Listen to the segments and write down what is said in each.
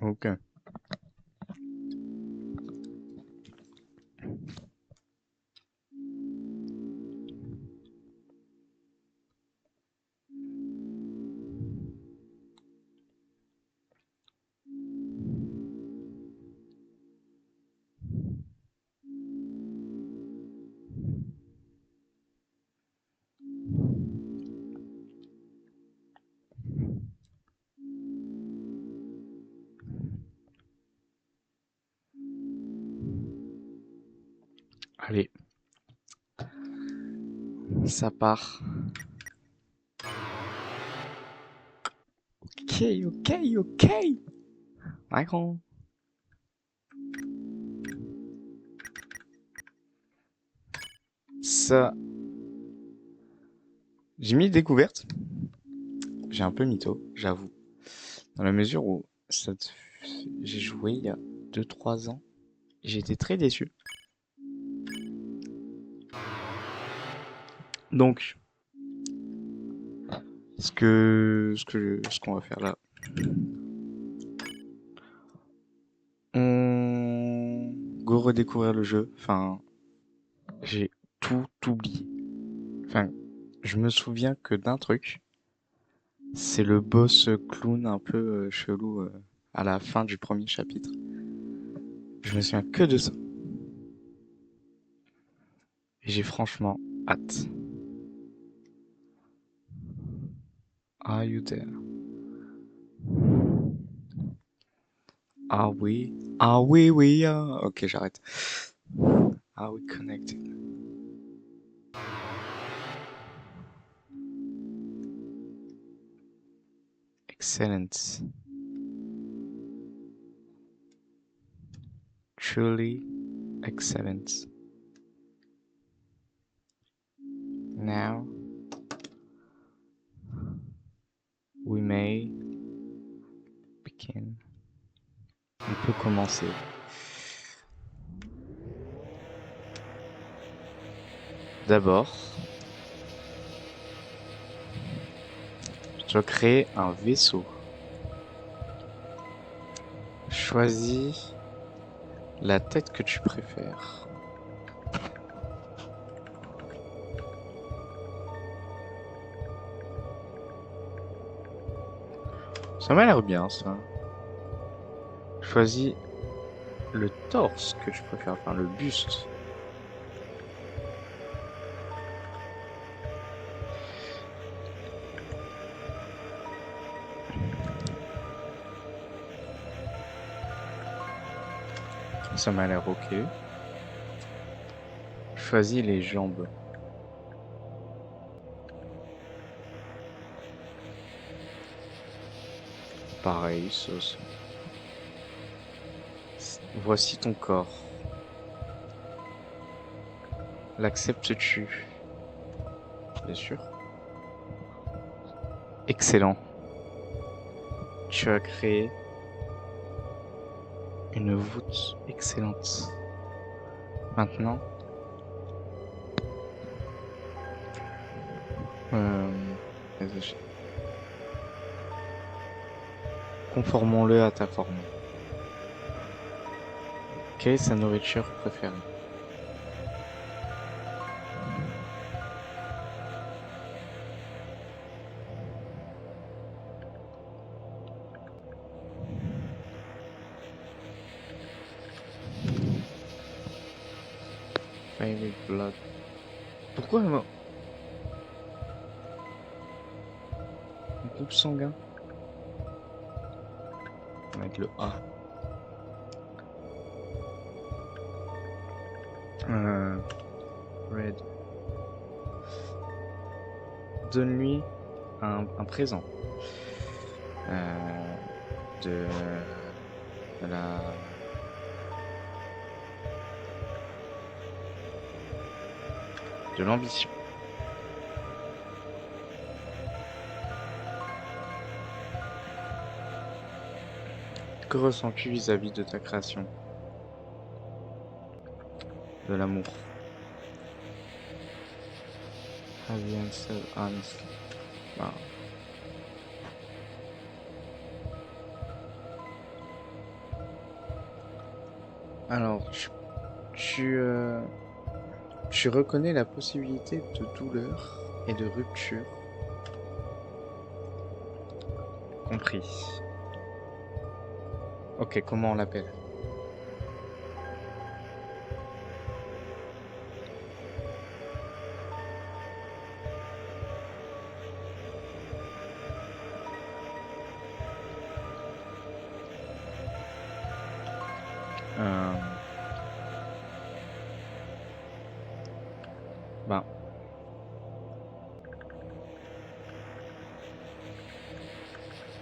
Ok. Allez, ça part. Ok, ok, ok. D'accord. Ça, j'ai mis découverte. J'ai un peu mytho, j'avoue. Dans la mesure où j'ai joué il y a 2 3 ans. J'ai été très déçu. Donc, ce qu'on va faire là, on go redécouvrir le jeu. Enfin, j'ai tout oublié. Enfin, je me souviens que d'un truc. C'est le boss clown un peu chelou à la fin du premier chapitre. Je me souviens que de ça. Et j'ai franchement hâte. Are you there? Ah oui. Ah oui, oui. Ok, j'arrête. Are we connected? Excellent. Truly excellent. Now we may begin. On peut commencer. D'abord, je dois créer un vaisseau. Choisis la tête que tu préfères. Ça m'a l'air bien, ça. Choisis le torse que tu préfères, enfin le buste. Ça m'a l'air ok. Choisis les jambes. Pareil, sauce. Voici ton corps. L'acceptes-tu? Bien sûr. Excellent. Tu as créé une voûte excellente. Maintenant, euh, conformons-le à ta forme. Quelle est sa nourriture préférée? Favorite blood. Pourquoi un groupe sanguin? Avec le A. Euh, Red. Donne-lui un présent. Euh, de, de la de l'ambition. Que ressens-tu vis-à-vis de ta création? De l'amour. Have you answered honestly? Bah, Alors, tu, euh, tu reconnais la possibilité de douleur et de rupture compris. Ok, comment on l'appelle? Euh, ben,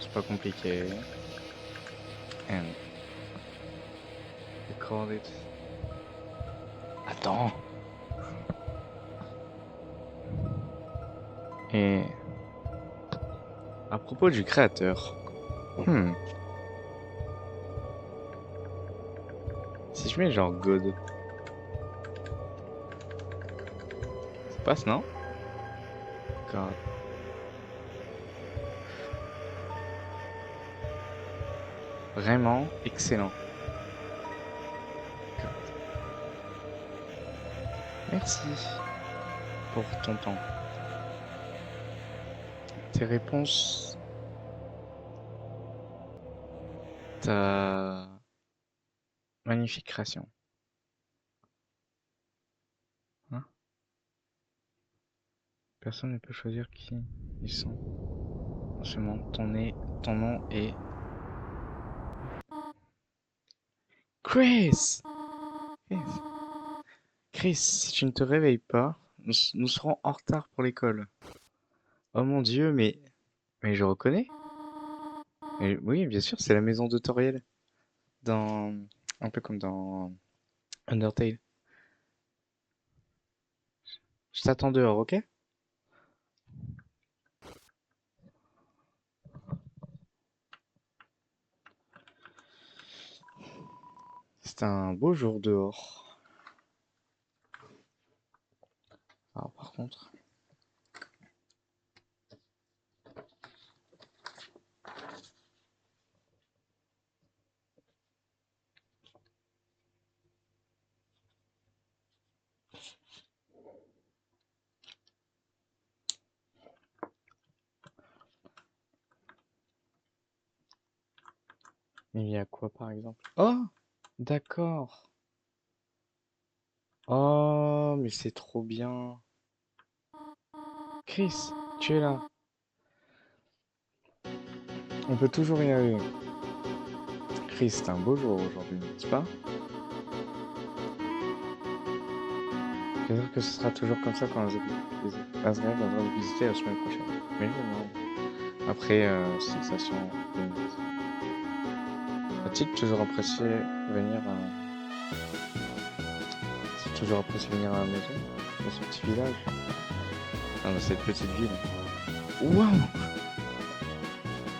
c'est pas compliqué. And we call it... Attends. Et à propos du créateur, hmm, si je mets genre God, ça passe, non? God. Vraiment excellent. God. Merci pour ton temps. Tes réponses, ta magnifique création. Hein. Personne ne peut choisir qui ils sont. Seulement ton nom est Chris. Yes. Chris, si tu ne te réveilles pas, nous serons en retard pour l'école. Oh mon Dieu, mais je reconnais. Mais oui, bien sûr, c'est la maison de Toriel. Dans un peu comme dans Undertale. Je t'attends dehors, ok? C'est un beau jour dehors. Alors par contre, il y a quoi par exemple? Oh, d'accord. Oh, mais c'est trop bien. Chris, tu es là. On peut toujours y arriver. Chris, c'est un beau jour aujourd'hui, n'est-ce pas? J'espère que ce sera toujours comme ça quand Azrael viendra nous visiter la semaine prochaine. Mais non. Après cessation de nuit. A-t-il toujours apprécié venir a-t-il toujours apprécié venir à la maison, dans ce petit village, enfin, dans cette petite ville? Waouh!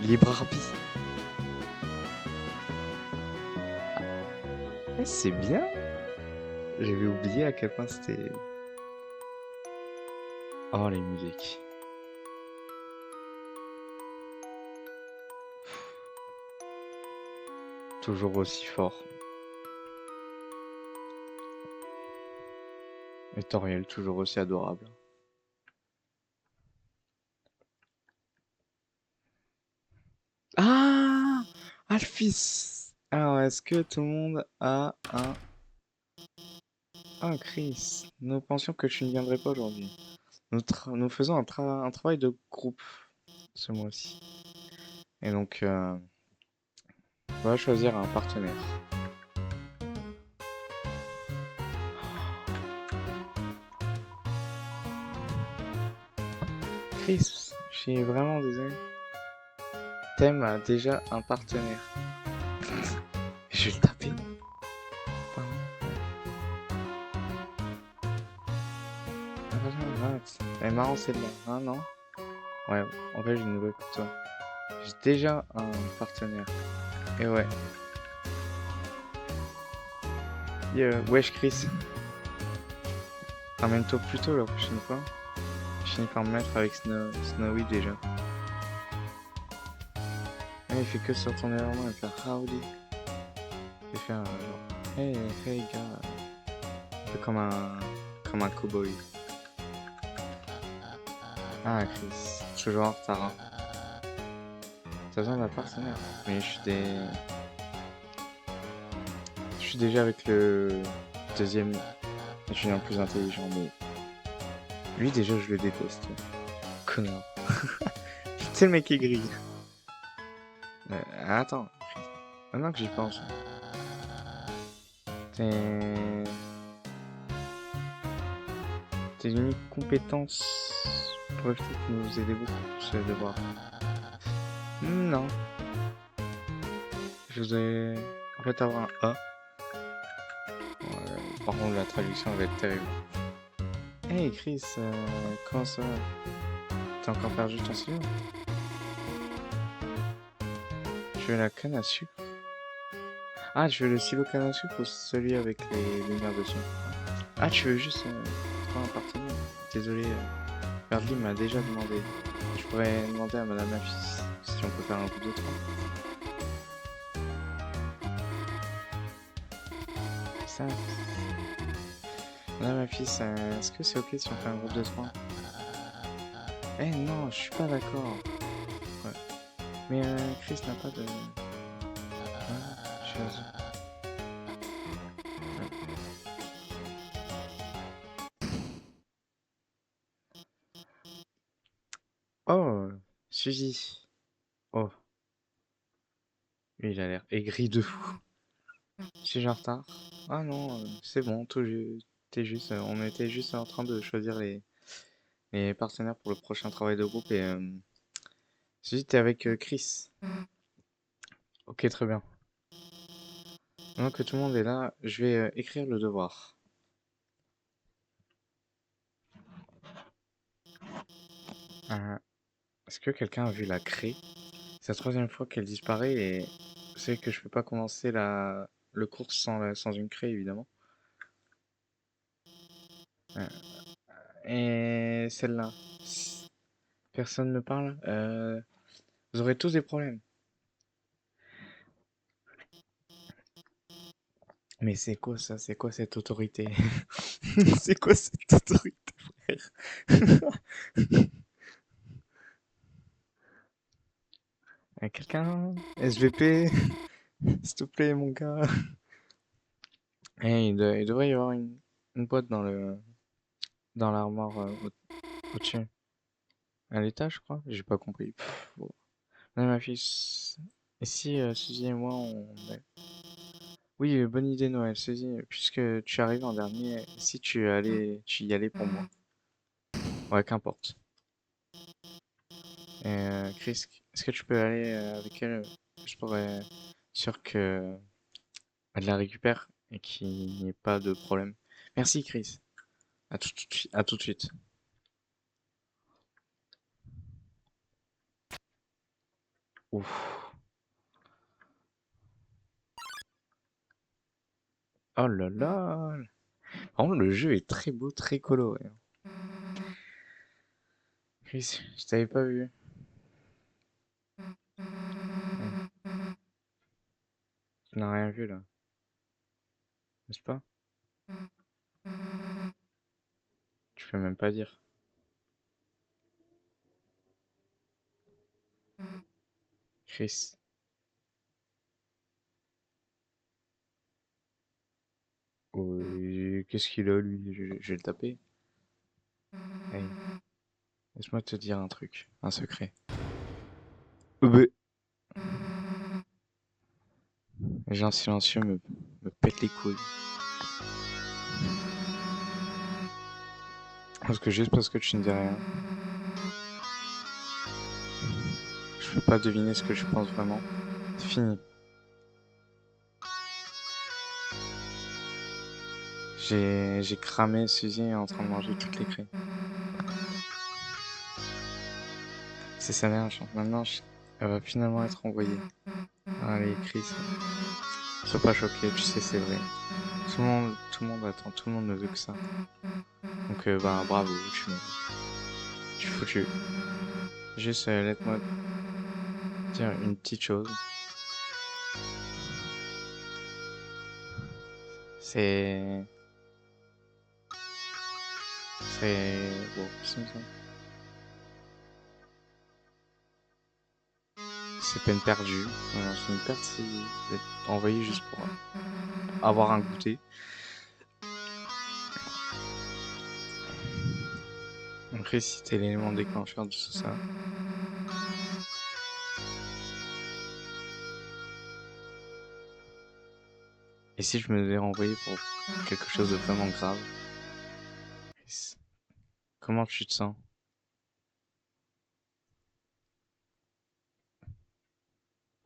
Libre arbitre. Eh, c'est bien. J'avais oublié à quel point c'était. Oh, les musiques. Toujours aussi fort. Et Toriel, toujours aussi adorable. Ah! Alphys! Alors, est-ce que tout le monde a un... Ah, Chris, nous pensions que tu ne viendrais pas aujourd'hui. Nous faisons un travail de groupe ce mois-ci. Et donc, on va choisir un partenaire. Chris, je suis vraiment désolé. Thème a déjà un partenaire. Je vais le taper. Pardon. Elle est marrant celle-là, hein, non? Ouais, en fait, j'ai une nouvelle pour toi. J'ai déjà un partenaire. Et ouais. Wesh Chris, ramène-toi plus tôt la prochaine fois. Je finis par me mettre avec Snowy déjà. Ah, il fait que se retourner vers moi et faire Howdy. Je vais faire genre. Hey, hey, gars. Un peu comme un cow-boy. Ah, Chris. Toujours en retard, hein. T'as besoin d'un partenaire. Mais je suis déjà avec le deuxième étudiant le plus intelligent, mais lui, déjà, je le déteste. Connard. C'est le mec aigri. Attends. Maintenant que j'y pense. Tes, tes uniques compétences pourraient peut-être nous aider beaucoup sur ce devoir. Non. Je voudrais en fait avoir un A. Par contre, la traduction va être terrible. Hey Chris, comment ça va? T'as encore perdu ton stylo? Tu veux la canne à sucre? Ah, tu veux le stylo canne à sucre ou celui avec les lumières dessus? Ah, tu veux juste prendre un partenaire? Désolé, Berdly m'a déjà demandé. Je pourrais demander à Madame la fille si on peut faire un groupe de trois. Ça, Madame la fille, est-ce que c'est ok si on fait un groupe de trois? Eh non, je suis pas d'accord. Ouais. Mais Chris n'a pas de... chose. Oh, Suzy. Oh, lui, il a l'air aigri de fou. Suis-je en retard? Ah non, c'est bon, t'es juste, on était juste en train de choisir les partenaires pour le prochain travail de groupe et Suzy, t'es avec Chris. Ok, très bien. Maintenant que tout le monde est là, je vais écrire le devoir. Euh, Est-ce que quelqu'un a vu la craie? C'est la troisième fois qu'elle disparaît et c'est que je peux pas commencer le cours sans une craie, évidemment. Euh, Et celle-là. Personne ne parle. Vous aurez tous des problèmes. Mais c'est quoi ça? C'est quoi cette autorité? C'est quoi cette autorité, frère? Quelqu'un? SVP? S'il te plaît, mon gars. Il devrait y avoir une boîte dans l'armoire au-dessus. À l'étage, je crois? J'ai pas compris. Bon. Non, ma fille. Et si Suzy et moi, Oui, bonne idée, Noël. Suzy, puisque tu arrives en dernier, si tu y allais pour moi. Ouais, qu'importe. Chris, est-ce que tu peux aller avec elle juste pour être sûr que elle la récupère et qu'il n'y ait pas de problème? Merci, Chris. À tout de suite. Ouf. Oh là là. Par contre, le jeu est très beau, très coloré. Chris, je t'avais pas vu. Ouais. Tu n'as rien vu là, n'est-ce pas? Tu peux même pas dire. Chris. Oh, qu'est-ce qu'il a lui? Je vais le taper. Hey, laisse-moi te dire un truc, un secret. Bah, les gens silencieux me pètent les couilles. Parce que juste parce que tu ne dis rien, je peux pas deviner ce que je pense vraiment. C'est fini. J'ai cramé Suzy en train de manger toutes les craies. C'est sa dernière chance. Maintenant, elle va finalement être envoyée. Allez, Chris, sois pas choqué, tu sais, c'est vrai. Tout le monde attend, tout le monde ne veut que ça. Donc, ben, bravo, tu es foutu. Juste, laisse-moi dire une petite chose. C'est... C'est... Bon, c'est peine perdue. C'est une perte si vous êtes envoyé juste pour avoir un goûter. Après, si t'es l'élément déclencheur de tout ça. Et si je me devais renvoyer pour quelque chose de vraiment grave? Comment tu te sens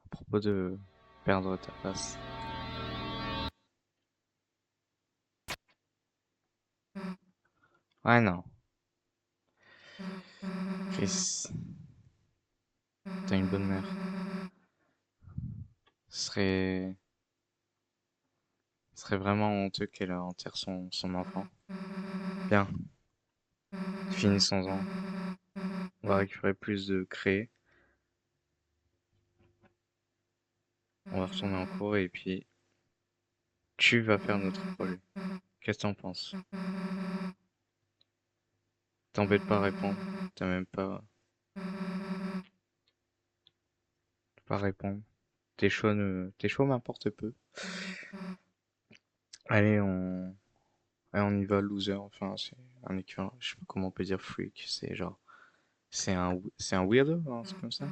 à propos de perdre ta place? Ouais, non. Chris, t'as une bonne mère. Ce serait vraiment honteux qu'elle enterre son enfant. Bien, finissons-en. On va récupérer plus de créer. On va retourner en cours et puis tu vas faire notre projet. Qu'est-ce que t'en penses? T'embête pas à répondre. T'as même pas à répondre. Tes choix m'importent peu. Allez, on y va, loser. Enfin, c'est un équivalent. Je sais pas comment on peut dire freak. C'est genre, c'est un weirdo, hein, c'est comme ça.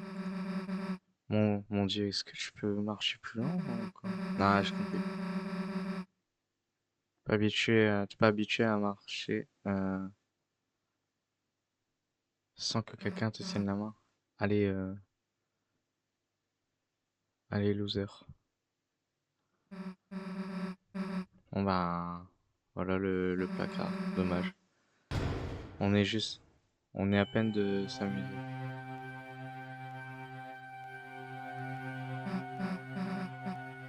Mon Dieu, est-ce que je peux marcher plus loin ou quoi? Non, je compris. T'es pas habitué à marcher sans que quelqu'un te tienne la main. Allez, allez, loser. Bon bah, voilà le placard. Dommage. On est juste, on est à peine de s'amuser.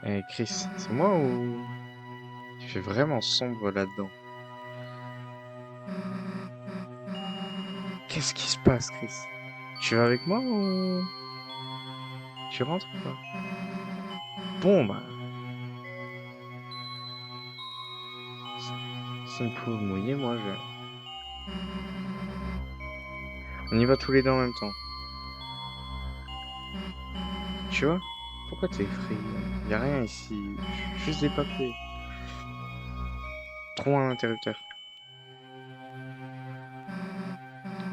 Eh Chris, c'est moi ou tu fais vraiment sombre là-dedans? Qu'est-ce qui se passe, Chris? Tu vas avec moi ou tu rentres ou pas? Bon bah, si me pouvait mouiller, moi je. On y va tous les deux en même temps. Tu vois? Pourquoi t'es effrayé? Y a rien ici. Juste des papiers. Trouve un interrupteur.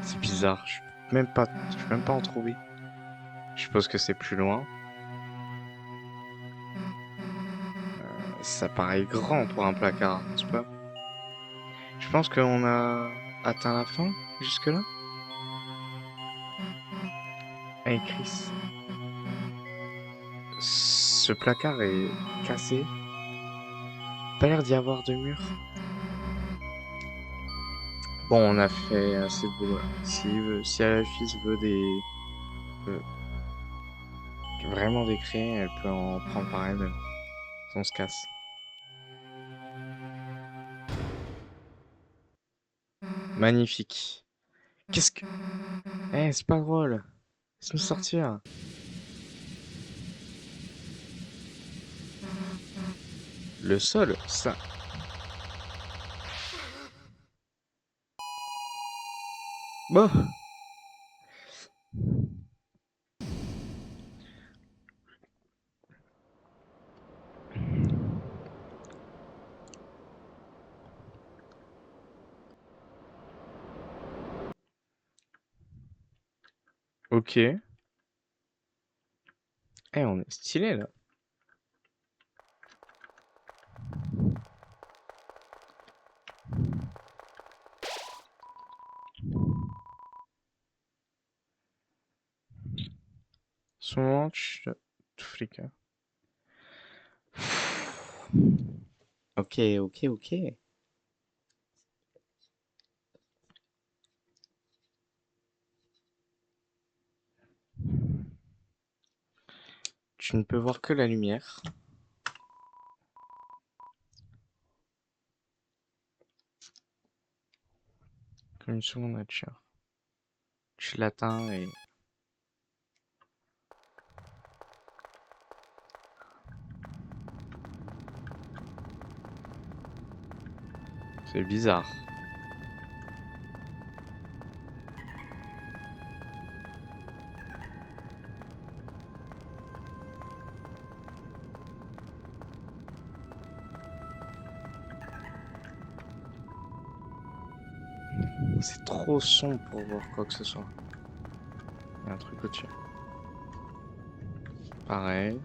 C'est bizarre. Je peux même pas en trouver. Je suppose que c'est plus loin. Ça paraît grand pour un placard, n'est-ce pas? Je pense qu'on a atteint la fin jusque-là. Hey Chris, ce placard est cassé. Pas l'air d'y avoir de mur. Bon, on a fait assez de boulot là. Si Alice veut veut vraiment des craies, elle peut en prendre par elle-même. On se casse. Magnifique. Qu'est-ce que... Eh, c'est pas drôle. Laisse-nous sortir. Le sol, ça... Bon. Ok. Eh, on est stylé là. Souvent, tout flicker. Ok, ok, ok. Tu ne peux voir que la lumière. Comme une seconde nature. Tu l'atteins et... C'est bizarre. C'est trop sombre pour voir quoi que ce soit. Il y a un truc au-dessus. Pareil.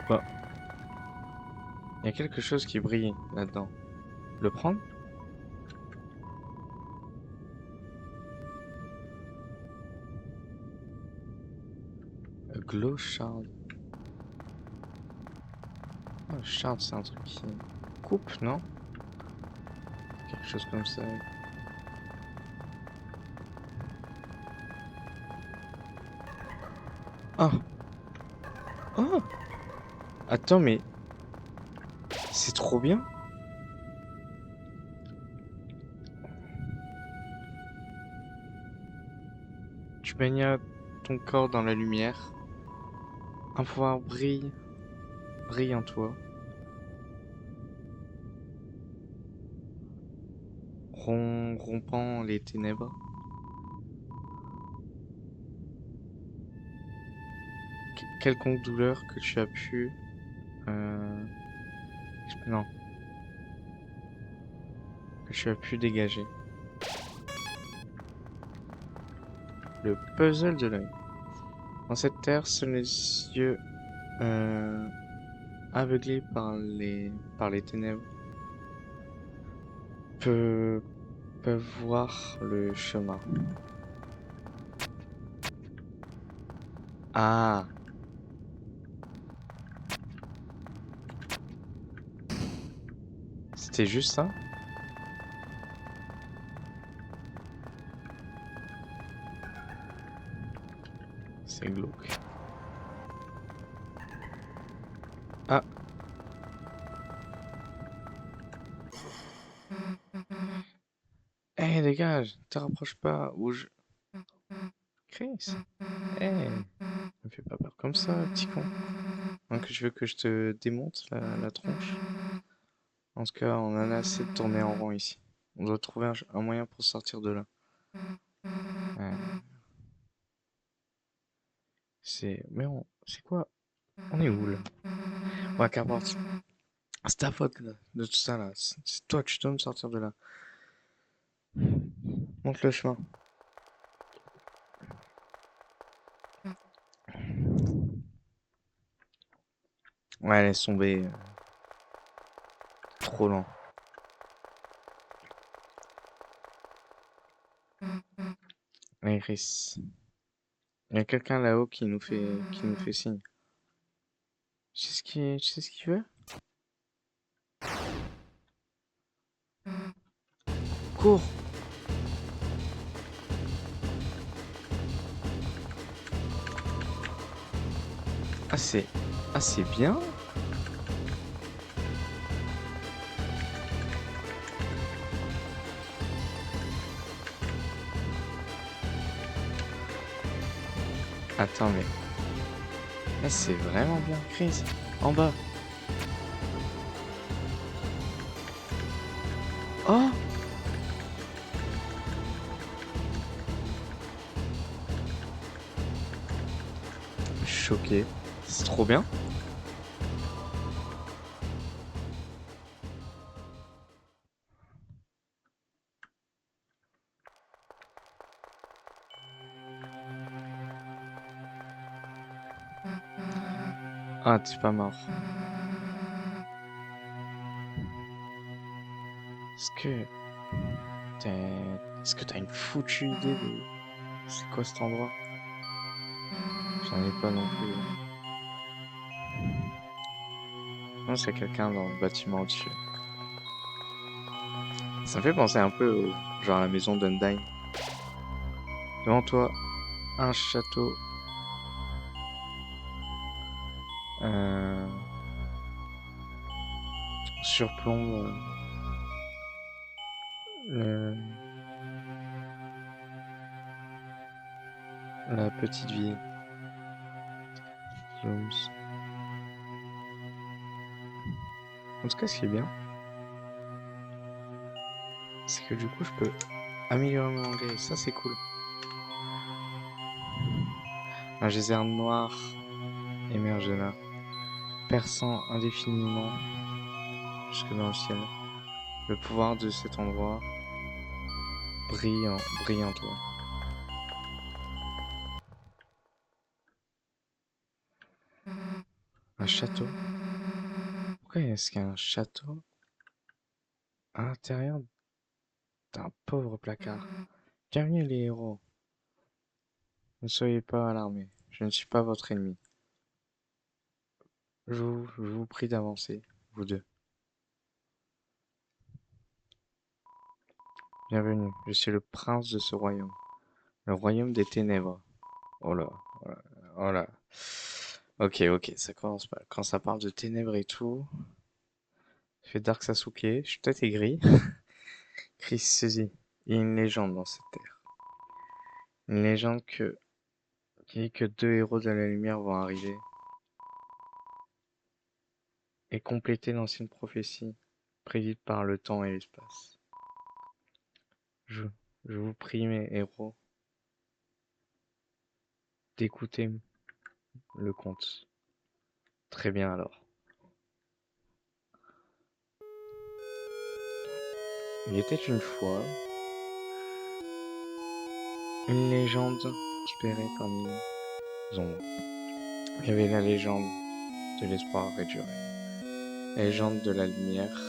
Bah, il y a quelque chose qui brille là-dedans. Le prendre? Glow shard. Oh, shard, c'est un truc qui coupe, non? Quelque chose comme ça. Ah! Oh! Attends, mais c'est trop bien! Tu baignes ton corps dans la lumière. Un pouvoir brille en toi, rompant les ténèbres. Quelconque douleur que tu as pu... Euh... Non, que tu as pu dégager. Le puzzle de l'œil. Dans cette terre, seuls les yeux euh, aveuglés par les ténèbres peuvent, peuvent voir le chemin. Ah, c'était juste ça? C'est glauque. Ah, hé, dégage, te rapproche pas, ou je... Chris, hé, me fais pas peur comme ça, petit con. Donc je veux que je te démonte la tronche. En tout cas, on en a assez de tourner en rond ici. On doit trouver un moyen pour sortir de là. Ouais, Mais c'est quoi? On est où là? Ouais, qu'importe. C'est ta faute là, de tout ça là. C'est toi, tu dois me sortir de là. Montre le chemin. Ouais, laisse tomber. Trop lent. Allez, Chris. Il y a quelqu'un là-haut qui nous fait signe. Tu sais ce qu'il veut? Cours! Ah, ah, c'est bien. Attends, mais. Ah, c'est vraiment bien, Chris. En bas. Oh! Je suis choqué. C'est trop bien. Ah, t'es pas mort. Est-ce que est-ce que t'as une foutue idée de c'est quoi cet endroit? J'en ai pas non plus. Non, c'est quelqu'un dans le bâtiment au-dessus. Ça me fait penser un peu genre à la maison d'Undyne. Devant toi, un château. Euh, surplombe la petite ville. Zooms. En tout cas, ce qui est bien, c'est que du coup, je peux améliorer mon anglais. Et ça, c'est cool. Un geyser noir émerge de là, perçant indéfiniment jusque dans le ciel. Le pouvoir de cet endroit brille en toi. Un château? Pourquoi est-ce qu'il y a un château à l'intérieur d'un pauvre placard? Bienvenue les héros. Ne soyez pas alarmés. Je ne suis pas votre ennemi. Je vous prie d'avancer, vous deux. Bienvenue. Je suis le prince de ce royaume. Le royaume des ténèbres. Oh là, oh là, oh là. Ok, ok, ça commence pas. Quand ça parle de ténèbres et tout, ça fait Dark Sasuke. Je suis peut-être aigri. Chris saisit. Il y a une légende dans cette terre. Une légende qui dit que deux héros de la lumière vont arriver et compléter l'ancienne prophétie prédite par le temps et l'espace. Je, je vous prie, mes héros, d'écouter le conte. Très bien alors. Il était une fois une légende prospérait parmi les ombres. Il y avait la légende de l'espoir et du rêve, la légende de la lumière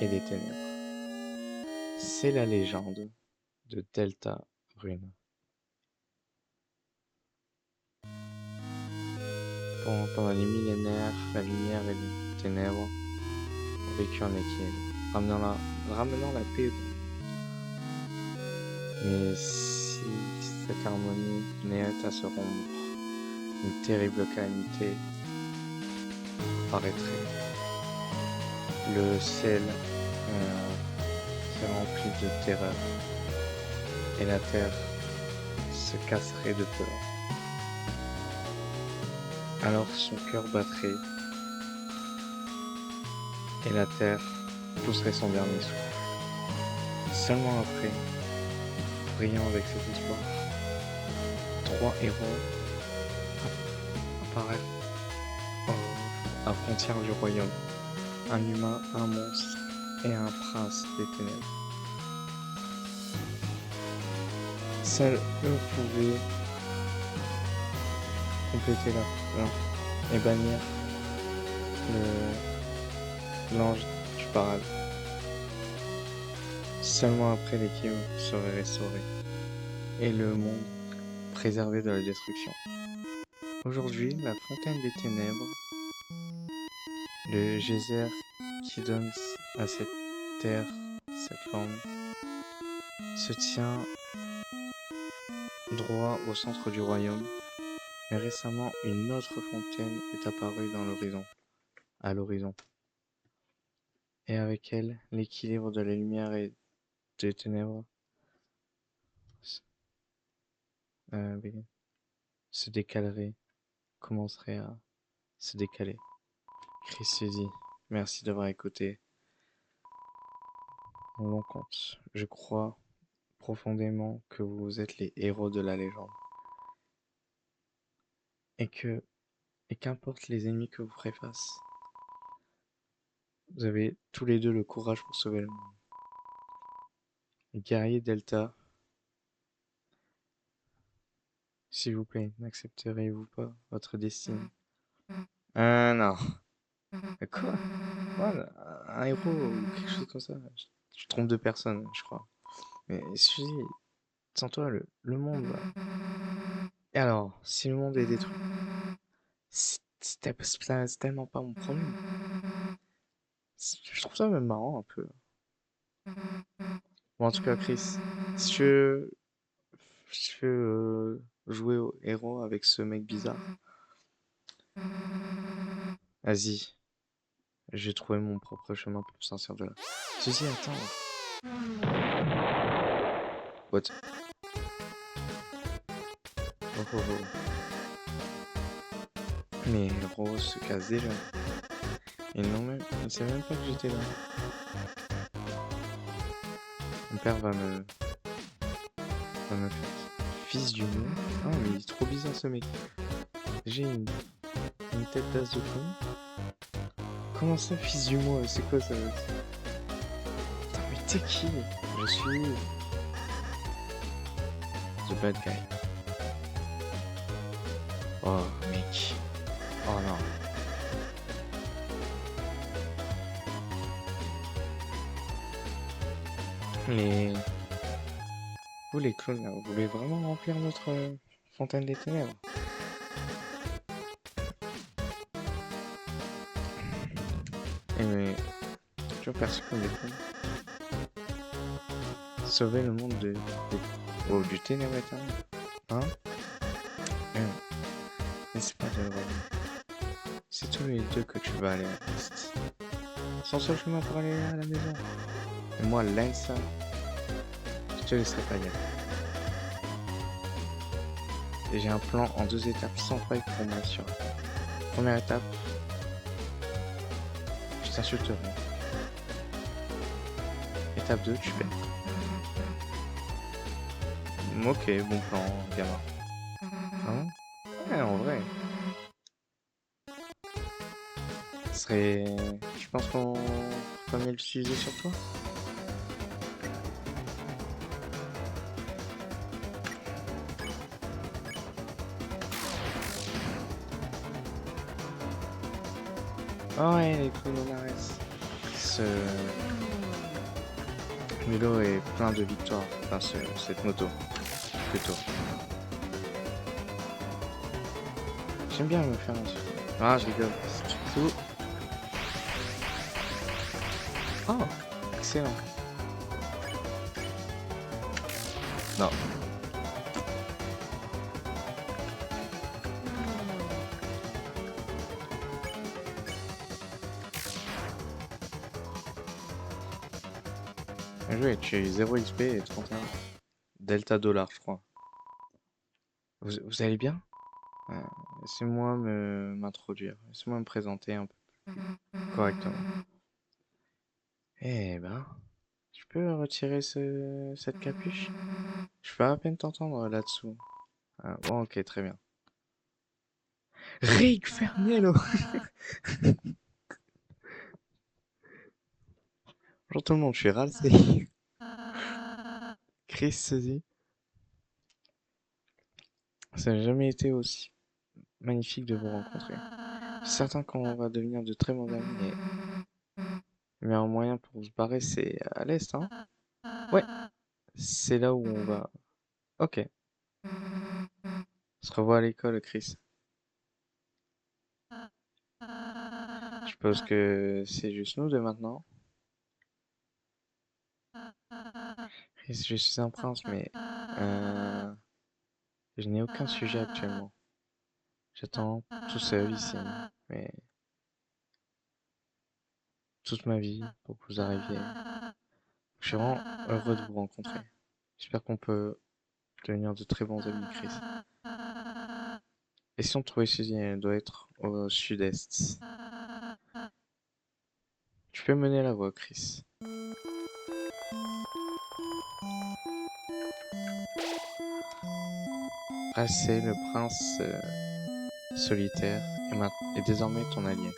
et des ténèbres. C'est la légende de Delta Rune. Pendant les millénaires, la lumière et les ténèbres ont vécu en équilibre, ramenant la paix. Mais si cette harmonie venait à se rompre, une terrible calamité apparaîtrait. Le ciel se remplit de terreur et la terre se casserait de peur. Alors son cœur battrait et la terre pousserait son dernier souffle. Seulement après, brillant avec cet espoir, trois héros apparaissent à frontière du royaume. Un humain, un monstre et un prince des ténèbres. Seuls eux pouvaient compléter et bannir l'ange du paradis. Seulement après l'équilibre serait restauré et le monde préservé de la destruction. Aujourd'hui, la fontaine des ténèbres, le geyser qui donne à cette terre cette forme, se tient droit au centre du royaume. Mais récemment, une autre fontaine est apparue à l'horizon, et avec elle, l'équilibre de la lumière et des ténèbres oui, se décalerait, commencerait à se décaler. Chris dit, merci d'avoir écouté mon long conte. Je crois profondément que vous êtes les héros de la légende, et qu'importe les ennemis que vous ferez face, vous avez tous les deux le courage pour sauver le monde. Guerrier Delta, s'il vous plaît, n'accepterez-vous pas votre destinée? Non. Quoi? Voilà, un héros ou quelque chose comme ça. Je trompe de personne, je crois. Mais je dis, sans toi, le monde va. Et alors, si le monde est détruit, c'est tellement pas mon problème. Je trouve ça même marrant un peu. Bon, en tout cas, Chris, si tu veux jouer au héros avec ce mec bizarre, vas-y, j'ai trouvé mon propre chemin pour sortir de là. Ceci, attends. What? Oh, oh, oh. Mais Rose se casse déjà. Et non, même, il sait même pas que j'étais là. Mon père va me faire fils du monde. Ah, mais il est trop bizarre ce mec. J'ai une tête d'as de con. Comment ça, fils du mois? C'est quoi ça? Putain, mais t'es qui? Je suis the bad guy. Oh, mec. Oh non. Mais vous, les clones, là, vous voulez vraiment remplir notre fontaine des ténèbres? Et mais, tu vas faire ce qu'on est clones. Sauver le monde oh, du ténèbre éternel. Hein? Hum. Mais c'est pas de vrai. C'est tous les deux que tu vas aller à l'est. Sans seul chemin pour aller à la maison. Et moi, Lance, je te laisserai pas y aller. Et j'ai un plan en 2 étapes sans faille pour m'assurer. Première étape, je t'insulterai. Étape 2, tu fais. Ok, bon plan, gamin. Hein? Ouais, en vrai. Ce serait... Je pense qu'on peut mieux le sujet sur toi. Oh ouais, les Clononares. Ce vélo est plein de victoires. Enfin, cette moto, plutôt. J'aime bien me faire un... Ah, je rigole. C'est tout. Oh, excellent. Non. Bien joué, tu as eu 0 XP et 31 Delta dollar, je crois. Vous allez bien? Euh, Laissez-moi m'introduire. Laissez-moi me présenter un peu correctement. Eh ben, tu peux retirer cette capuche? Je peux à peine t'entendre là-dessous. Ah, bon, ok, très bien. Rick Fermiello! Bonjour tout le monde, je suis Ralsei. Chris Sezi. Ça n'a jamais été aussi magnifique de vous rencontrer. Je suis certain qu'on va devenir de très bons amis et le meilleur moyen pour se barrer, c'est à l'est, hein? Ouais, c'est là où on va. Ok, on se revoit à l'école, Chris. Je suppose que c'est juste nous deux maintenant. Chris, je suis un prince, mais je n'ai aucun sujet actuellement. J'attends tout seul ici, mais toute ma vie pour que vous arriviez. Je suis vraiment heureux de vous rencontrer. J'espère qu'on peut devenir de très bons amis, Chris. Et si on trouvait ici, elle doit être au sud-est. Tu peux mener la voie, Chris. Racé, le prince solitaire, est désormais ton allié.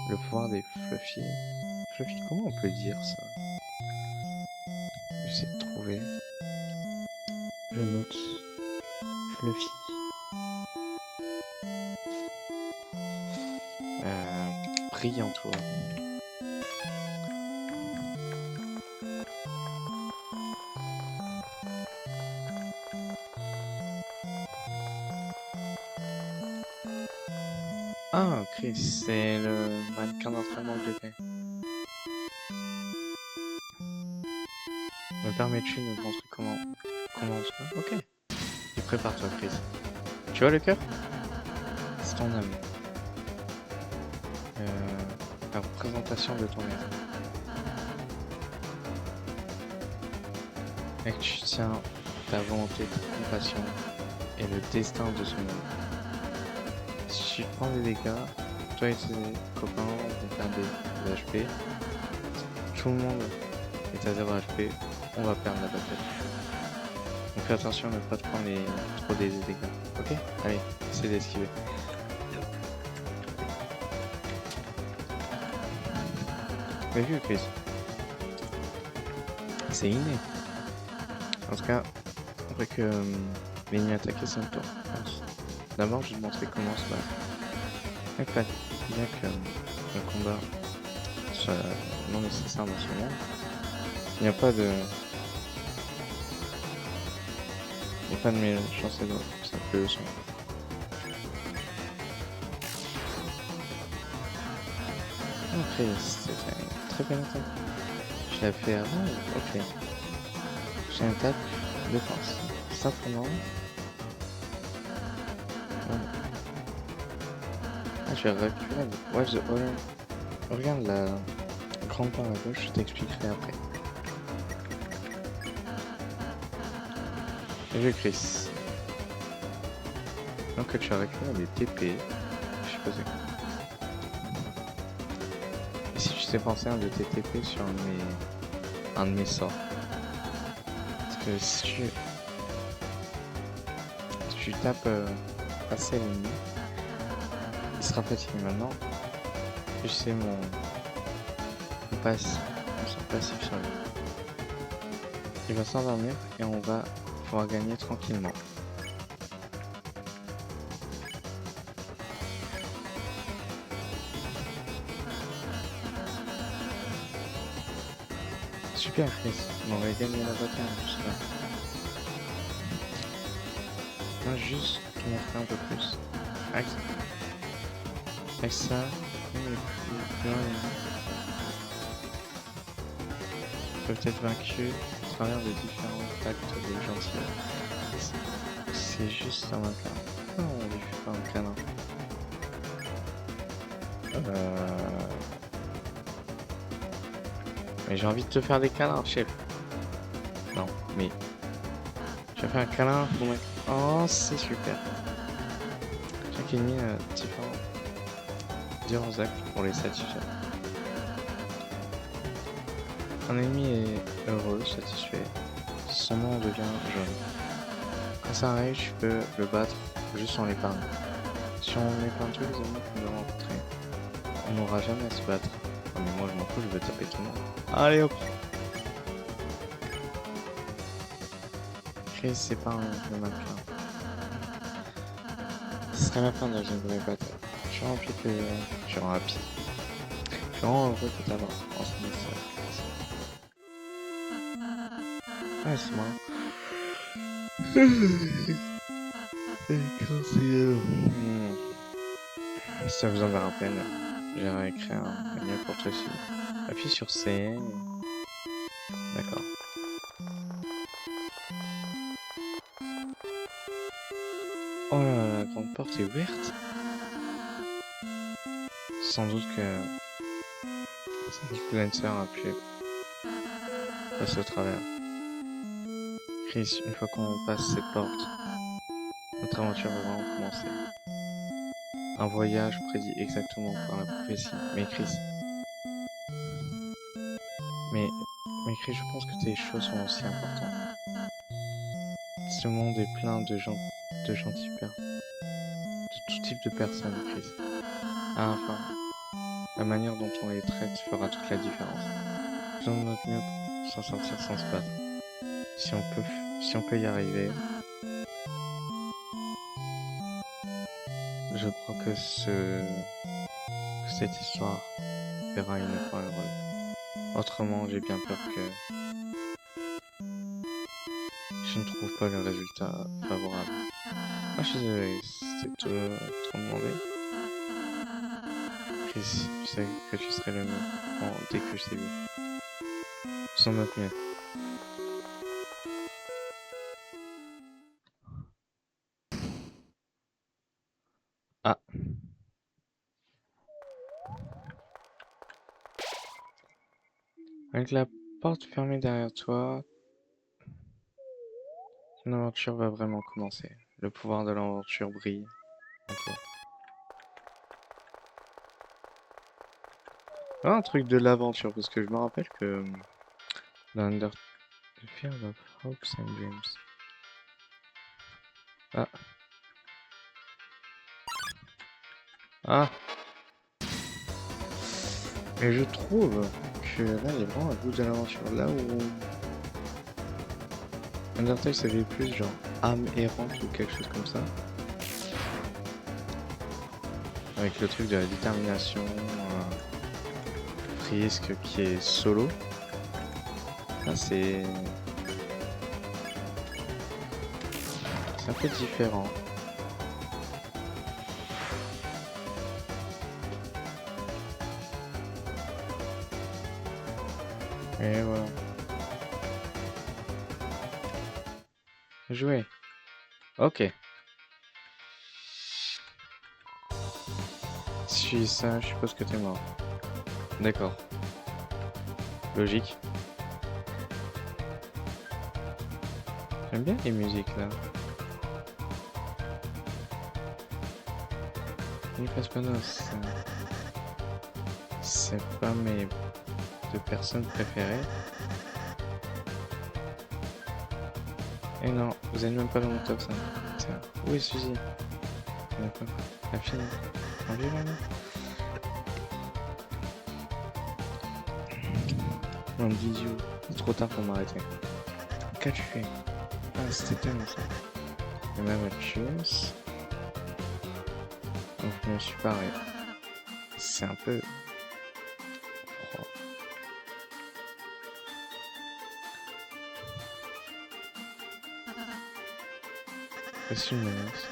Le pouvoir des Fluffy. Fluffy, comment on peut dire ça? J'essaie de trouver. Je note. Fluffy. Brillant tour. Ah, Chris, c'est le mannequin d'entraînement que j'ai fait. Me permets-tu de te montrer comment on se bat? Ok. Et prépare-toi, Chris. Tu vois le cœur? C'est ton âme. La représentation de ton être. Mec, tu tiens ta volonté, ta compassion et le destin de ce monde. Si tu prends des dégâts, toi et tes copains vont perdre des HP. Tout le monde est à 0 HP. On va perdre la bataille. Donc fais attention à ne pas te prendre trop des dégâts. Ok? Allez, essaie d'esquiver. Mais vu, Chris, c'est inné. En tout cas, après que l'ennemi attaqué, c'est un tour. D'abord, je vais te montrer comment se battre. Mec, bien que le combat soit non nécessaire dans ce monde, il n'y a pas de... Il n'y a pas de méchance et d'autres, c'est un peu le son. Après, c'était très bien attaque. Je l'ai fait avant, ok. J'ai une attaque, défense. Simplement. Ouais. Ah, je vais reculer. Ouais, regarde la grande barre à gauche, je t'expliquerai après. Et je Chris. Donc tu as récupéré des TP. Je sais pas c'est quoi. Et si tu t'es pensé un de tes TP sur un de mes sorts. Parce que si tu tapes assez l'ennemi, il sera fatigué maintenant. Je sais mon sort passif sur lui. Il va s'endormir et on va pouvoir gagner tranquillement. Super Chris, on aurait gagné la bataille juste là. Moi juste te montrer un peu plus. Avec ça, les plus peuvent être vaincus à travers les différents actes de gentillesse. C'est juste un câlin. Pourquoi on lui fait pas un câlin? Mais j'ai envie de te faire des câlins, chef. Non, mais... Je vais faire un câlin pour mec. Oh, c'est super. Chaque ennemi a différents actes pour les satisfaire. Un ennemi est heureux, satisfait. Son nom devient jaune. Quand ça arrive, tu peux le battre juste en l'épargnant. Si on épargne tous les ennemis qu'on doit rencontrer, on n'aura jamais à se battre. Oh, mais moi je m'en fous, je veux taper tout le monde. Allez hop! Chris, c'est pas un mannequin. Ce serait la fin de la vraie bataille. Je suis rempli que... Je suis rapide. Je suis vraiment heureux de t'avoir en ce moment. Ah, c'est moi. Si t'as besoin d'un rappel, j'ai réécrit un manuel pour toi aussi. Appuie sur C. D'accord. Oh là là, la grande porte est ouverte. Sans doute que Lancer a pu passer au travers. Chris, une fois qu'on passe cette porte, notre aventure va vraiment commencer. Un voyage prédit exactement par la prophétie. Mais Chris, je pense que tes choses sont aussi importantes. Ce monde est plein de gens, de gentils pères, de tout type de personnes, Chris. À la fin, la manière dont on les traite fera toute la différence. Faisons de notre mieux pour s'en sortir sans se battre. Si on peut y arriver, je crois que cette histoire verra une fin heureuse. Autrement, j'ai bien peur que je ne trouve pas le résultat favorable. Ah, je suis désolé, c'est trop demandé. Chris, je sais que tu serais le mieux dès que je t'ai vu. Sans notre mieux. Ah. Avec la porte fermée derrière toi, ton aventure va vraiment commencer. Le pouvoir de l'aventure brille en toi. Ah, un truc de l'aventure, parce que je me rappelle que dans Under... The Field of Hopes and Dreams. Ah. Ah. Et je trouve que là, il y a vraiment un goût de l'aventure. Là où Undertale, ça fait plus genre âme errante ou quelque chose comme ça. Avec le truc de la détermination, risque qui est solo. Là, c'est un peu différent. Et voilà. Jouer. Ok. Si je dis ça, je suppose que t'es mort. D'accord. Logique. J'aime bien les musiques là. Nicolas Panos, c'est pas mes deux personnes préférées. Et non, vous êtes même pas dans mon top 5. Tiens, où est Suzy? La fille. Environnement. Un bisou. C'est trop tard pour m'arrêter. Qu'as-tu fait? Ah, c'était tellement ça. Et ma voiture. Donc je me suis paré. C'est un peu froid. C'est une menace.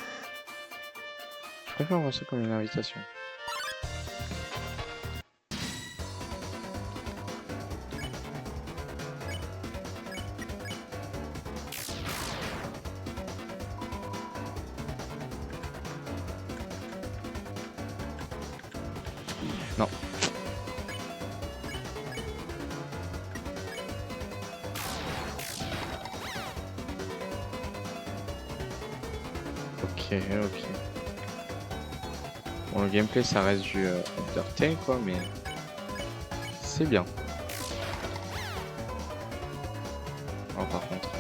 Je préfère voir ça comme une invitation. Non. Ok, ok. Bon, le gameplay, ça reste du Undertale, quoi, mais c'est bien. Oh, par contre.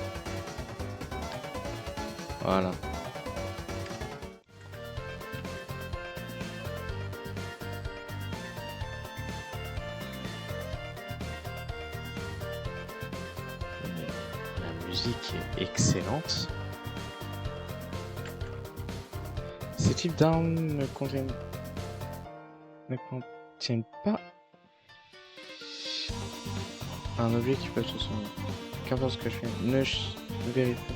Voilà. La musique est excellente. Ces types d'armes ne contiennent pas un objet qui peut se souvenir. Qu'importe ce que je fais, ne vérifie.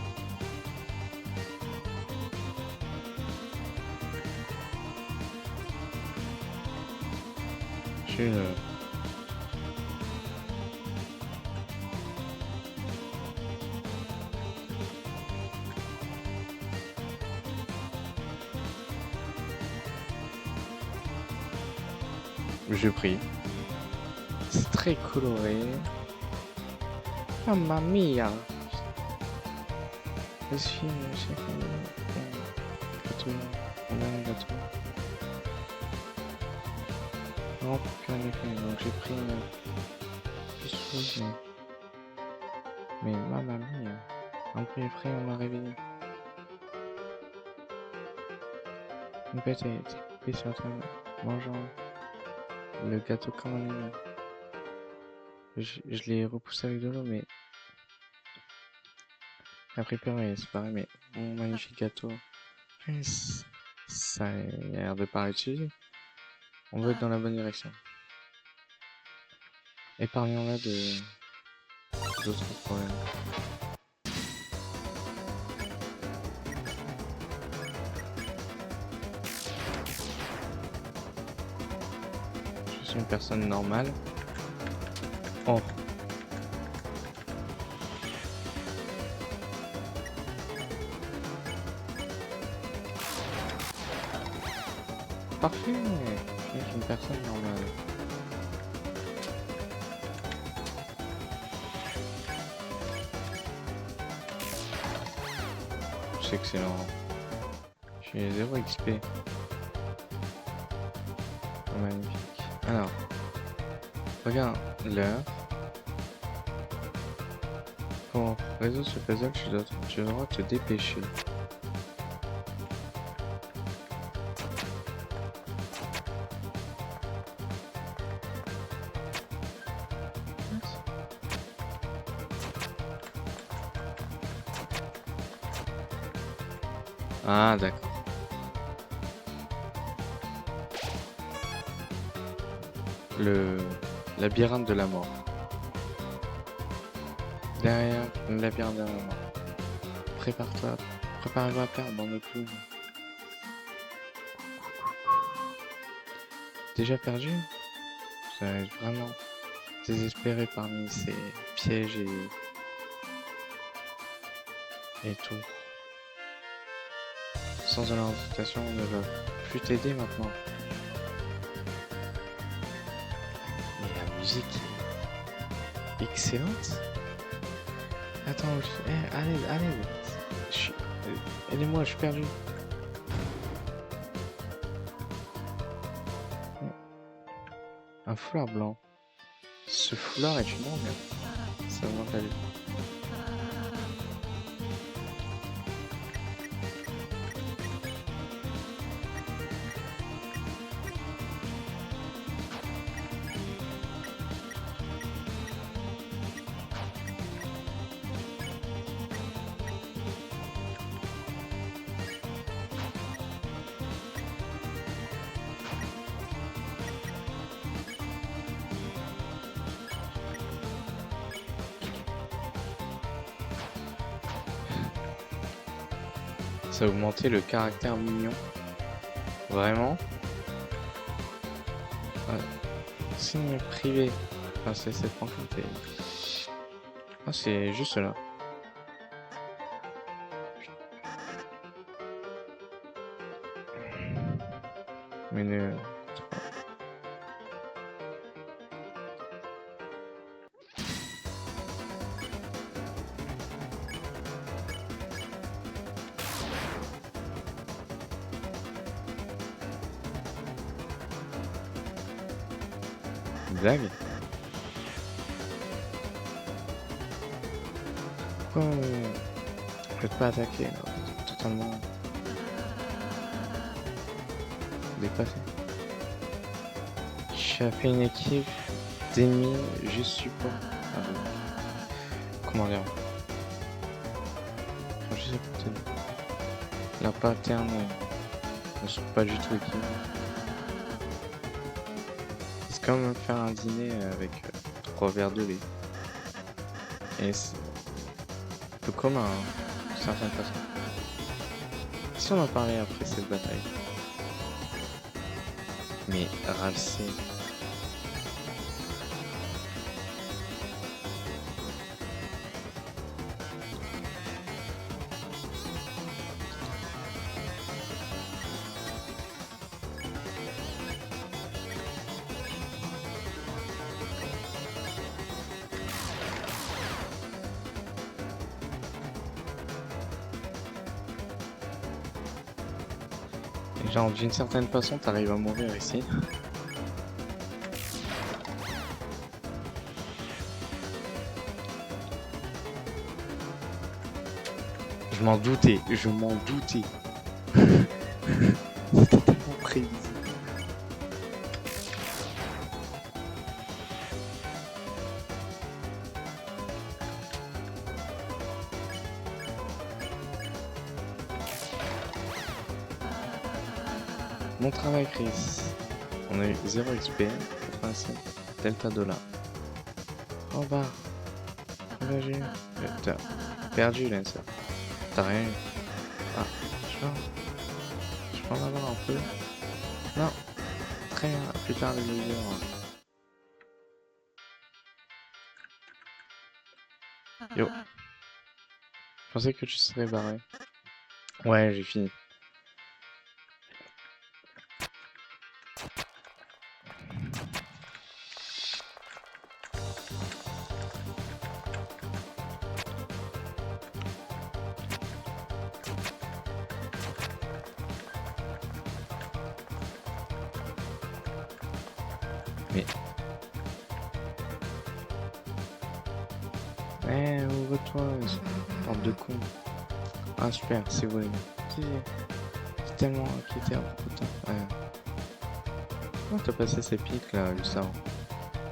J'ai une... Je prie. C'est très coloré. Mamma mia! Je suis gâteau. On a un gâteau. Non, plus un effet. Donc j'ai pris une chose. Mais mamma mia! Un peu effrayé, on m'a réveillé. Une bête a été coupée sur la table, mangeant le gâteau comme un animal. Je l'ai repoussé avec de l'eau, mais après peur, c'est pareil, mais mon magnifique gâteau, ça a l'air de pas utile. On va être dans la bonne direction. Épargnons-la d'autres problèmes. Je suis une personne normale. Oh. parfait. Je suis une personne normale. C'est excellent. J'ai 0 XP. Oh, magnifique. Alors, regarde l'heure. Pour résoudre ce puzzle, tu devras te dépêcher. Ah, d'accord. Le labyrinthe de la mort. Derrière le labyrinthe de la mort. Prépare-toi. Préparez-vous à perdre dans le clou. Déjà perdu? Ça va être vraiment désespéré parmi ces pièges et tout. Sans orientation, on ne va plus t'aider maintenant. Mais la musique est excellente. Attends, allez. Aidez-moi, je suis perdu. Un foulard blanc. Ce foulard est une ombre. Ça va aller. Ça a augmenté le caractère mignon. Vraiment. Ouais. Signe privé. Enfin, c'est cette pancarte. Ah, c'est juste là. Mais ne... Blague. Pourquoi je peux pas attaquer là, totalement dépassé. J'ai fait une équipe d'ennemis juste support. Ah, comment dire? Je sais pas peut-être. La pattern ne sont pas du tout équipés. C'est comme faire un dîner avec 3 verres de lait. Et c'est un peu commun, hein, d'une certaine façon. Si on en parlait après cette bataille. Mais Ralsei. Genre d'une certaine façon t'arrives à mourir ici. Je m'en doutais. C'était tellement prévisible. Bon travail Chris. On a eu 0 XP, 87 Delta $. Oh bah. T'as perdu là ça. T'as rien eu. Ah, je peux en avoir un peu. Non. Très bien, plus tard les losers. Yo. Je pensais que tu serais barré. Ouais, j'ai fini. Mais... Eh, ouvre-toi, bande de con. Ah super, c'est vous les gars. J'ai tellement inquiété à propos de toi. Ouais. Comment t'as passé ces pics là, juste avant?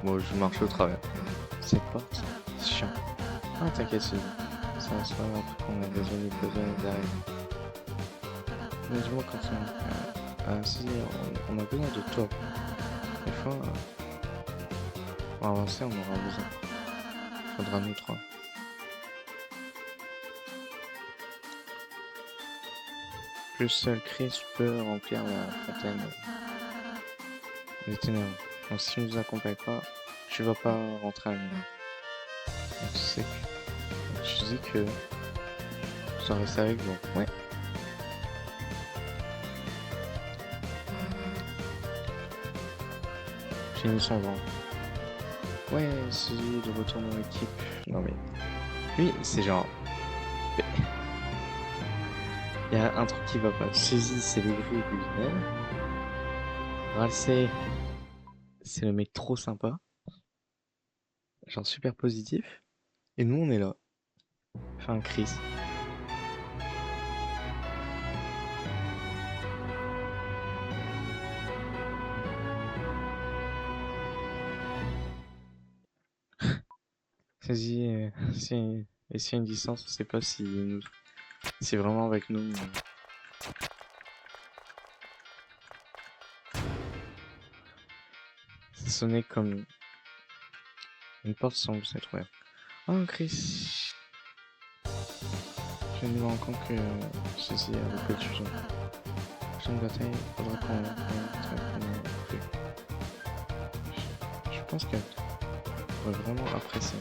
Bon, je marche au travers. Cette porte, c'est chiant. Ah t'inquiète, c'est bon. Ça va se faire après qu'on a résolu le besoin d'arrêt. Mais dis-moi quand si on a besoin de toi. Des fois, pour avancer, on aura besoin. Faudra nous trois. Plus seul Chris peut remplir la fontaine des ténèbres. Donc si tu nous accompagnes pas, tu vas pas rentrer à la maison. Donc c'est que... Je dis que je dois rester avec vous. Ouais. J'ai mis son vent. Ouais, c'est de retour dans l'équipe. Non mais... Lui, c'est genre... Il y a un truc qui va pas. Suzy, c'est le gris lui. Ralsei, c'est le mec trop sympa. Genre super positif. Et nous, on est là. Enfin, Chris. Suzy, si... Et s'il y a une distance, on sait pas si nous... C'est vraiment avec nous. Ça sonnait comme une porte semble s'être ouverte. Oh, Chris. Je viens de me rendre compte que ceci a beaucoup de sujets. Prochaine bataille, il faudra qu'on fait. Je pense qu'elle va vraiment apprécier.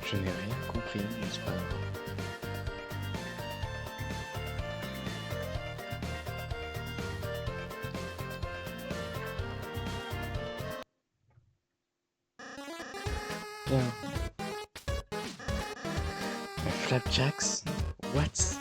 Je n'ai rien compris, n'est-ce pas? Bien. Flapjacks? What?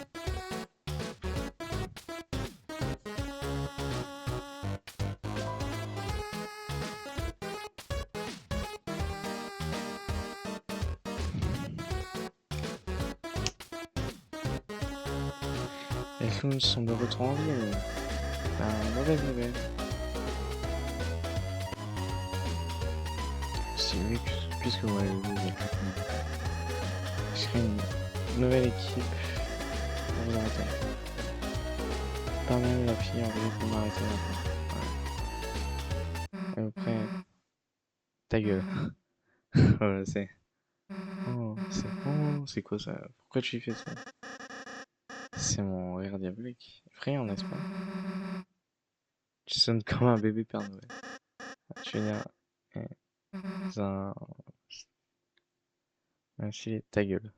Les clowns sont de retour en ville. Mauvaise nouvelle. C'est mieux puisque vous m'avez dit. Je serai une nouvelle équipe pour vous arrêter. Pas même la fille en vrai pour m'arrêter maintenant. Ouais. Et après, ta gueule. Voilà, c'est... c'est quoi ça? Pourquoi tu fais ça? C'est mon rire diabolique. Effrayant, n'est-ce pas? Tu sonnes comme un bébé Père Noël. Tu veux dire... un... un filet, ta gueule.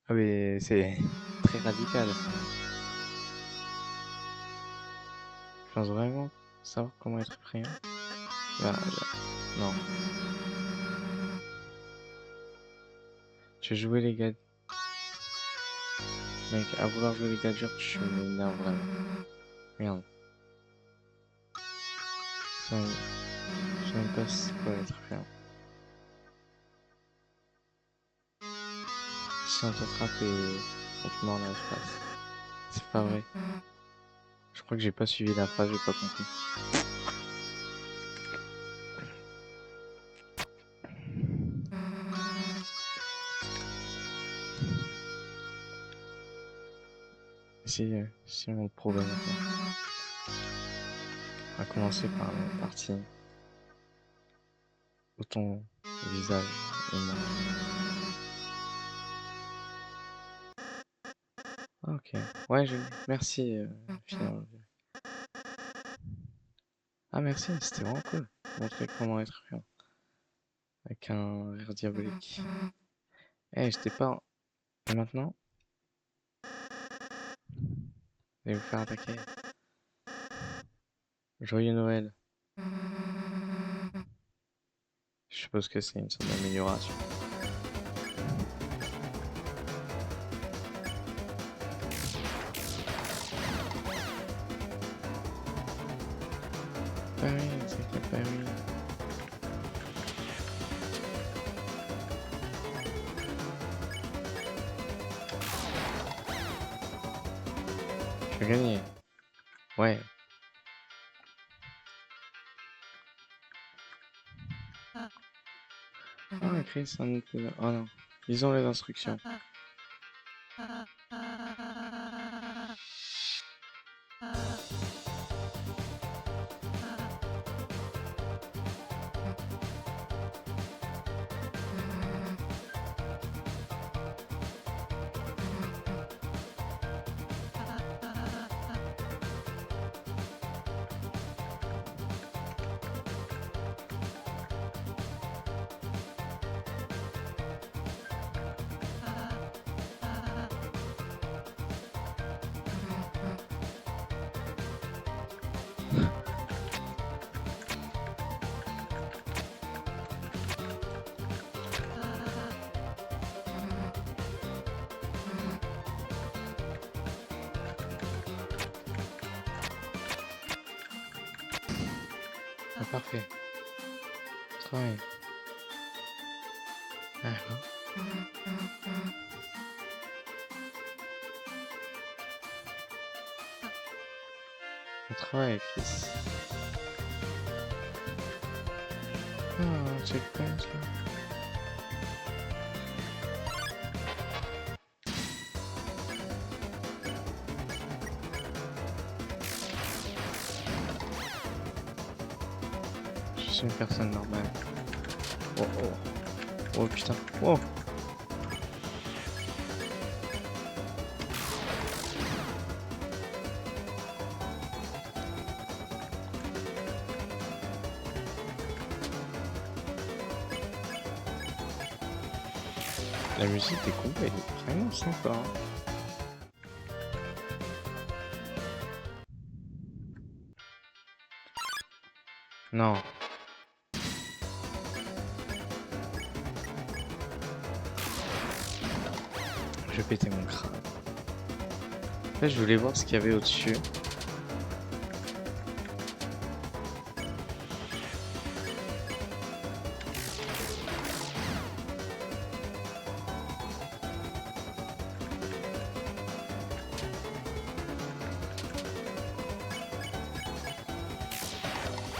Ah mais c'est très radical. Je pense vraiment savoir comment être effrayant. Bah, non. Tu veux jouer les gars... Mec, à vouloir jouer les gars durs, tu m'énerves vraiment. Regarde. Je sais même pas si c'est quoi être effrayant. Si on t'attrape et on te mord dans l'espace. C'est pas vrai. Je crois que j'ai pas suivi la phrase, j'ai pas compris. si on le prouve maintenant. On va commencer par la partie où ton visage est mort. Ah, ok. Ouais, merci, finalement. Ah, merci, c'était vraiment cool. Montrer comment être humain. Avec un rire diabolique. Eh, j'étais pas... Et maintenant, je vais vous faire attaquer. Joyeux Noël. Je suppose que c'est une sorte d'amélioration. Paris, c'est que Paris. Je vais gagner. Ouais. Ah, Chris, un autre... Oh non. Lisons les instructions. Ah, parfait. Travail. Ah, on travaille, Chris. Ah, checkpoint là. Je suis une personne normale. Oh oh. Oh putain. Oh. La musique est cool, elle est vraiment sympa. Non. Je vais péter mon crâne. En fait, je voulais voir ce qu'il y avait au-dessus.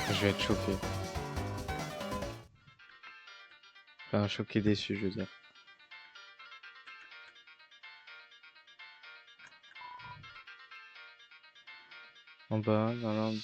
Je vais être choqué. Enfin, choqué, déçu, je veux dire. En bas, dans l'ordre.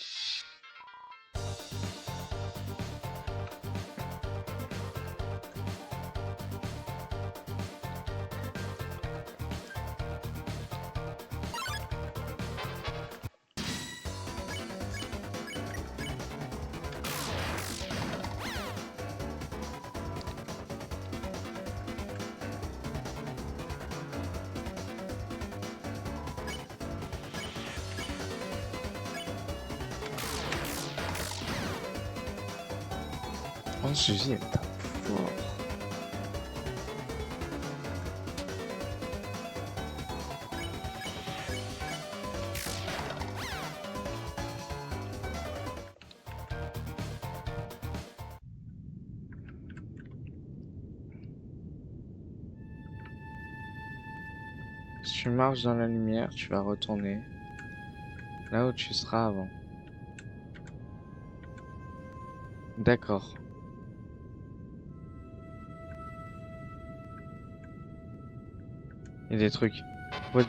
Oh, celui-ci est tape fort. Si tu marches dans la lumière, tu vas retourner là où tu seras avant. D'accord. Il y a des trucs. What?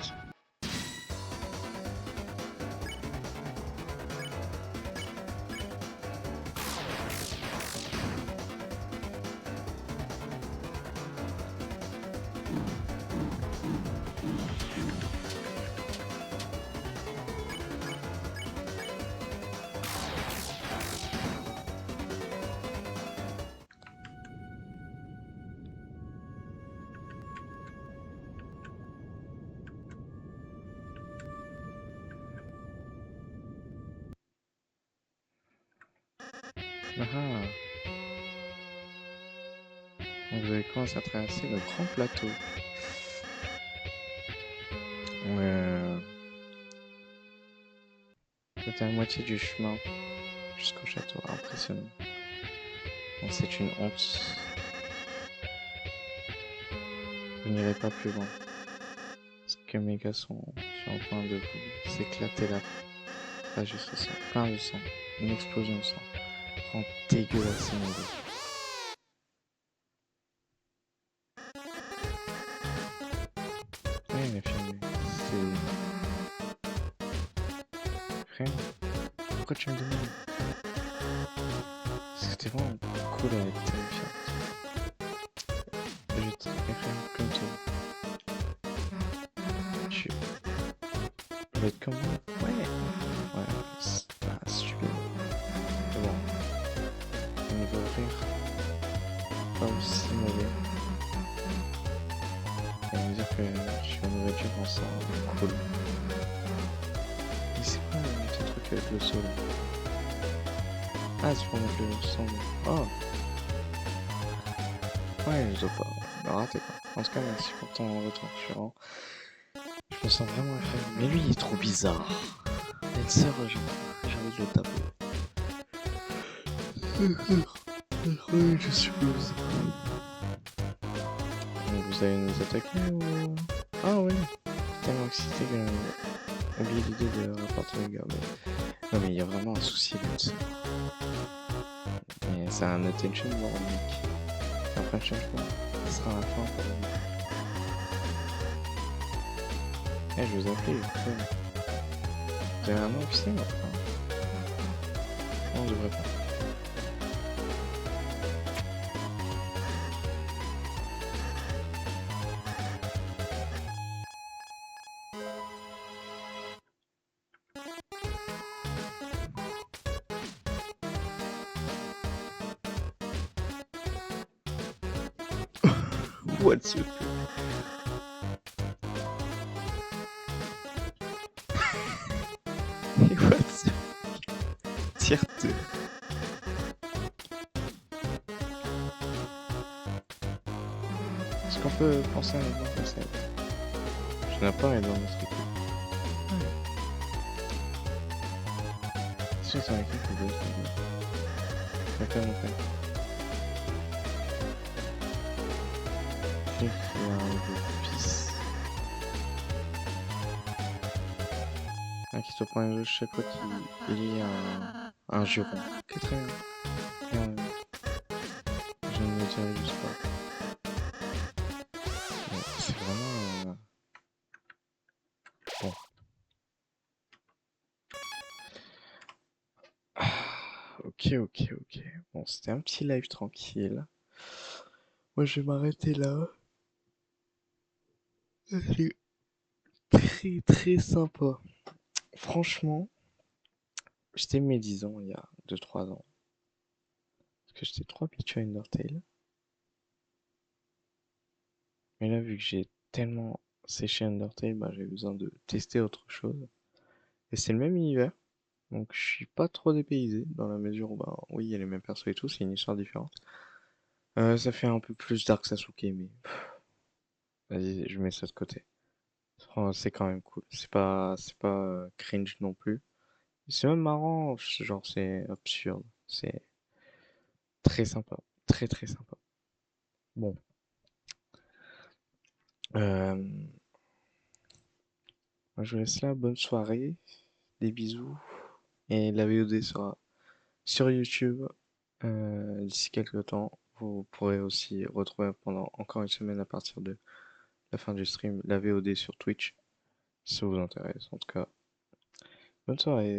Ah ah. Donc vous avez commencé à traverser le grand plateau. Euh, vous êtes à la moitié du chemin jusqu'au château. Impressionnant. Bon, c'est une honte. Vous n'irez pas plus loin. Parce que mes gars sont sur le point de vous s'éclater la page au sang. Plein de sang. Une explosion de sang. Rend dégueulasse mon gars. Oui, mais filmé. C'est... Rien. Pourquoi tu me demandes? C'était vraiment cool avec Terrifiant. Je t'aime comme toi. Tu veux être comme moi? Ouais. Ouais, c'est pas stupide. Mais bon, au niveau rire, pas aussi mauvais. On va dire que je suis en nourriture en ça, cool. Mais c'est quoi ton truc avec le sol? Ah, c'est pour mettre le sang. Oh, ouais, je dois pas rater quoi. En tout cas, merci pour ton retour. Je me sens vraiment effrayé. Mais lui, il est trop bizarre. D'être sœur, j'ai envie de le taper. Oui, je suppose. Donc vous allez nous attaquer ou... Ah oui, tellement excité que j'ai oublié l'idée de rapporter les gars. Mais... Non mais il y a vraiment un souci là-dessus. Mais c'est un attention warning. Enfin, attention, ce sera la fin pour lui. Eh, je vous appelle, vous avez un nom officiel ou pas? Non, on devrait pas. What's up? What's up? Tier 2. Est-ce qu'on peut penser à un autre concept? Je n'ai pas dans notre équipe. C'est sûr, équipe ou deux, je vais faire mon frère. Cliff et un de fils. Qui se prend un jeu chaque fois qu'il y a un juron. Ok, très bien. Je ne le dirai juste pas. C'est vraiment... Bon. Ok, ok, ok. Bon, c'était un petit live tranquille. Moi, je vais m'arrêter là. C'est très, très sympa. Franchement, j'étais médisant il y a 2-3 ans. Parce que j'étais trop habitué à Undertale. Mais là, vu que j'ai tellement séché Undertale, bah, j'ai besoin de tester autre chose. Et c'est le même univers. Donc je suis pas trop dépaysé dans la mesure où bah oui il y a les mêmes persos et tout, c'est une histoire différente. Ça fait un peu plus Dark Sasuke mais vas-y je mets ça de côté. C'est quand même cool. C'est pas cringe non plus. C'est même marrant, genre c'est absurde. C'est très sympa, très très sympa. Bon, euh, moi, je vous laisse là. Bonne soirée, des bisous et la VOD sera sur YouTube d'ici quelques temps. Vous pourrez aussi retrouver pendant encore une semaine à partir de la fin du stream, la VOD sur Twitch, si ça vous intéresse. En tout cas, bonne soirée.